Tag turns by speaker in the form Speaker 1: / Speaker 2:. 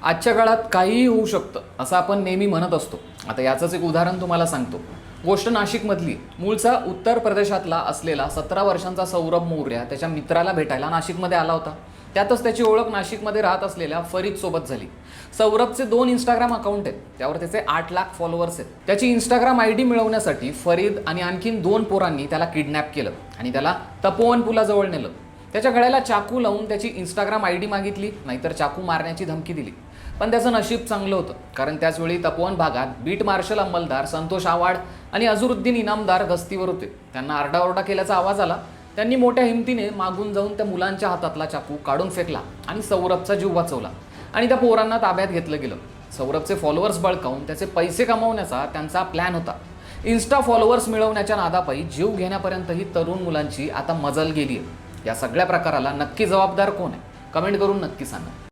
Speaker 1: आजच्या काळात काहीही होऊ शकतं असं आपण नेहमी म्हणत असतो. आता याचंच एक उदाहरण तुम्हाला सांगतो. गोष्ट नाशिकमधली. मूळचा उत्तर प्रदेशातला असलेला 17 वर्षांचा सौरभ मौर्य त्याच्या मित्राला भेटायला नाशिकमध्ये आला होता. त्यातच त्याची ओळख नाशिकमध्ये राहत असलेल्या फरीद सोबत झाली. सौरभचे 2 इंस्टाग्राम अकाउंट आहेत, त्यावर त्याचे 8 लाख फॉलोअर्स आहेत. त्याची इंस्टाग्राम आयडी मिळवण्यासाठी फरीद आणि आणखीन 2 पोरांनी त्याला किडनॅप केलं आणि त्याला तपोवन पुलाजवळ नेलं. त्याच्या गळ्याला चाकू लावून त्याची इंस्टाग्राम आयडी मागितली, नाहीतर चाकू मारण्याची धमकी दिली. पण त्याचं नशीब चांगलं होतं, कारण त्याचवेळी तपोवन भागात बीट मार्शल अंमलदार संतोष आवाड आणि अझरुद्दीन इनामदार गस्तीवर होते. त्यांना आरडाओरडा केल्याचा आवाज आला. त्यांनी मोठ्या हिमतीने मागून जाऊन त्या मुलांच्या हातातला चाकू काढून फेकला आणि सौरभचा जीव वाचवला आणि त्या पोरांना ताब्यात घेतलं गेलं. सौरभचे फॉलोअर्स बळकावून त्याचे पैसे कमवण्याचा त्यांचा प्लॅन होता. इन्स्टा फॉलोअर्स मिळवण्याच्या नादापायी जीव घेण्यापर्यंत ही तरुण मुलांची आता मजल गेली आहे. या सगळ्या प्रकाराला नक्की जबाबदार कोण आहे? कमेंट करून नक्की सांगा.